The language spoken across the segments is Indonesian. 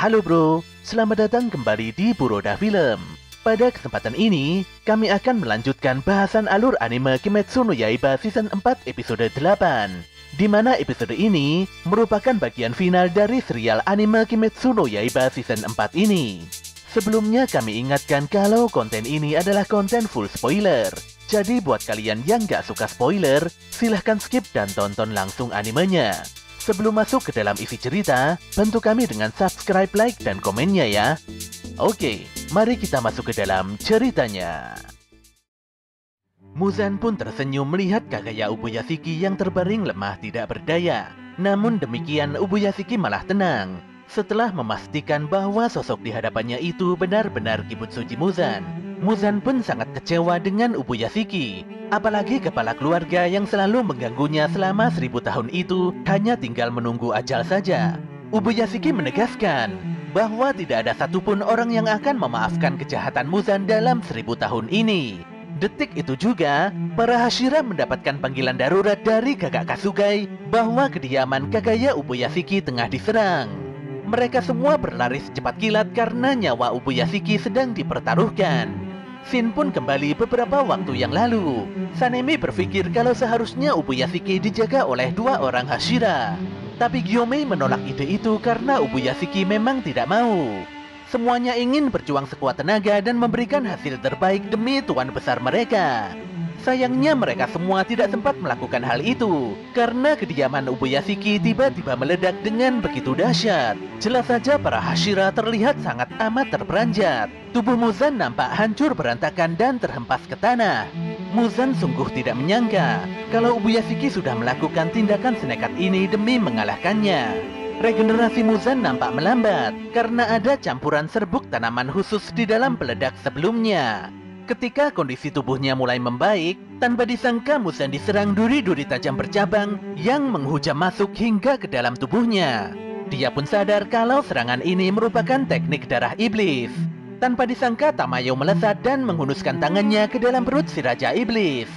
Halo bro, selamat datang kembali di Buroda Film. Pada kesempatan ini, kami akan melanjutkan bahasan alur anime Kimetsu no Yaiba Season 4 episode 8, di mana episode ini merupakan bagian final dari serial anime Kimetsu no Yaiba Season 4 ini. Sebelumnya kami ingatkan kalau konten ini adalah konten full spoiler. Jadi buat kalian yang gak suka spoiler, silahkan skip dan tonton langsung animenya. Sebelum masuk ke dalam isi cerita, bantu kami dengan subscribe, like, dan komennya ya. Oke, mari kita masuk ke dalam ceritanya. Muzan pun tersenyum melihat Kagaya Ubuyashiki yang terbaring lemah tidak berdaya. Namun demikian Ubuyashiki malah tenang setelah memastikan bahwa sosok di hadapannya itu benar-benar Kibutsuji Muzan. Muzan pun sangat kecewa dengan Ubuyashiki. Apalagi kepala keluarga yang selalu mengganggunya selama 1000 tahun itu hanya tinggal menunggu ajal saja. Ubuyashiki menegaskan bahwa tidak ada satupun orang yang akan memaafkan kejahatan Muzan dalam 1000 tahun ini. Detik itu juga, para Hashira mendapatkan panggilan darurat dari kakak Kasugai bahwa kediaman Kagaya Ubuyashiki tengah diserang. Mereka semua berlari secepat kilat karena nyawa Ubuyashiki sedang dipertaruhkan. Scene pun kembali beberapa waktu yang lalu. Sanemi berpikir kalau seharusnya Ubuyashiki dijaga oleh 2 orang Hashira. Tapi Gyomei menolak ide itu karena Ubuyashiki memang tidak mau. Semuanya ingin berjuang sekuat tenaga dan memberikan hasil terbaik demi tuan besar mereka. Sayangnya mereka semua tidak sempat melakukan hal itu karena kediaman Ubuyashiki tiba-tiba meledak dengan begitu dahsyat. Jelas saja para Hashira terlihat sangat amat terperanjat. Tubuh Muzan nampak hancur berantakan dan terhempas ke tanah. Muzan sungguh tidak menyangka kalau Ubuyashiki sudah melakukan tindakan senekat ini demi mengalahkannya. Regenerasi Muzan nampak melambat karena ada campuran serbuk tanaman khusus di dalam peledak sebelumnya. Ketika kondisi tubuhnya mulai membaik, tanpa disangka Muzan diserang duri-duri tajam bercabang yang menghujam masuk hingga ke dalam tubuhnya. Dia pun sadar kalau serangan ini merupakan teknik darah iblis. Tanpa disangka Tamayo melesat dan menghunuskan tangannya ke dalam perut si Raja Iblis.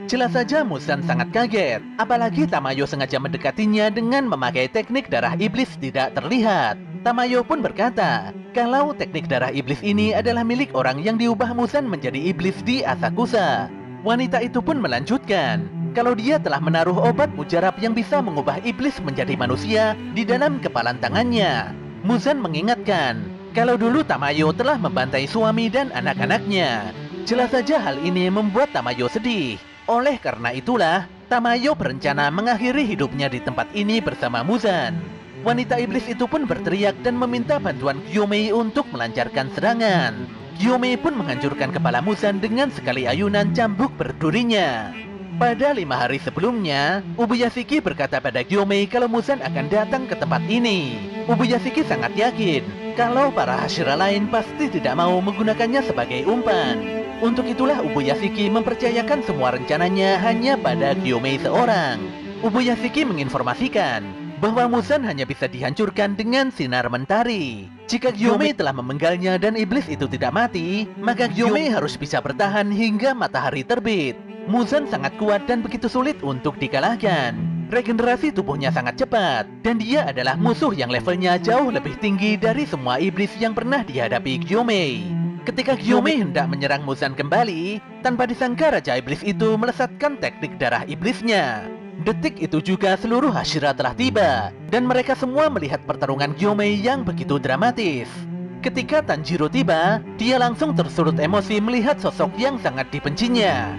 Jelas saja Muzan sangat kaget, apalagi Tamayo sengaja mendekatinya dengan memakai teknik darah iblis tidak terlihat. Tamayo pun berkata, kalau teknik darah iblis ini adalah milik orang yang diubah Muzan menjadi iblis di Asakusa. Wanita itu pun melanjutkan, kalau dia telah menaruh obat mujarab yang bisa mengubah iblis menjadi manusia di dalam kepalan tangannya. Muzan mengingatkan, kalau dulu Tamayo telah membantai suami dan anak-anaknya. Jelas saja hal ini membuat Tamayo sedih. Oleh karena itulah, Tamayo berencana mengakhiri hidupnya di tempat ini bersama Muzan. Wanita iblis itu pun berteriak dan meminta bantuan Gyomei untuk melancarkan serangan. Gyomei pun menghancurkan kepala Muzan dengan sekali ayunan cambuk berdurinya. Pada 5 hari sebelumnya, Ubuyashiki berkata pada Gyomei kalau Muzan akan datang ke tempat ini. Ubuyashiki sangat yakin kalau para Hashira lain pasti tidak mau menggunakannya sebagai umpan. Untuk itulah Ubuyashiki mempercayakan semua rencananya hanya pada Gyomei seorang. Ubuyashiki menginformasikan bahwa Muzan hanya bisa dihancurkan dengan sinar mentari. Jika Gyomei telah memenggalnya dan iblis itu tidak mati, maka Gyomei harus bisa bertahan hingga matahari terbit. Muzan sangat kuat dan begitu sulit untuk dikalahkan. Regenerasi tubuhnya sangat cepat, dan dia adalah musuh yang levelnya jauh lebih tinggi dari semua iblis yang pernah dihadapi Gyomei. Ketika Gyomei hendak menyerang Muzan kembali, tanpa disangka Raja Iblis itu melesatkan teknik darah iblisnya. Detik itu juga seluruh Hashira telah tiba, dan mereka semua melihat pertarungan Gyomei yang begitu dramatis. Ketika Tanjiro tiba, dia langsung tersulut emosi melihat sosok yang sangat dibencinya.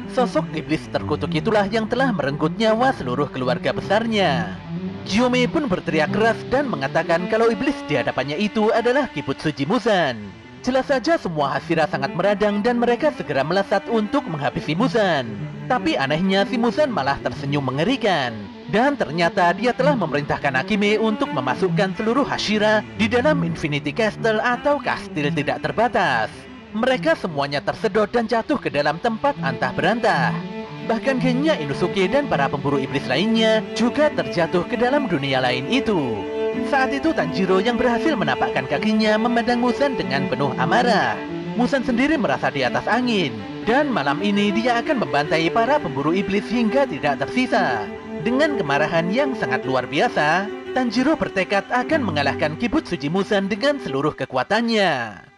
Sosok iblis terkutuk itulah yang telah merenggut nyawa seluruh keluarga besarnya. Gyomei pun berteriak keras dan mengatakan kalau iblis di hadapannya itu adalah Kibutsuji Muzan. Jelas saja semua Hashira sangat meradang dan mereka segera melesat untuk menghabisi Muzan. Tapi anehnya si Muzan malah tersenyum mengerikan. Dan ternyata dia telah memerintahkan Akime untuk memasukkan seluruh Hashira di dalam Infinity Castle atau kastil tidak terbatas. Mereka semuanya tersedot dan jatuh ke dalam tempat antah berantah. Bahkan Genya Inosuke dan para pemburu iblis lainnya juga terjatuh ke dalam dunia lain itu. Saat itu Tanjiro yang berhasil menapakkan kakinya memandang Muzan dengan penuh amarah. Muzan sendiri merasa di atas angin, dan malam ini dia akan membantai para pemburu iblis hingga tidak tersisa. Dengan kemarahan yang sangat luar biasa, Tanjiro bertekad akan mengalahkan Kibutsuji Muzan dengan seluruh kekuatannya.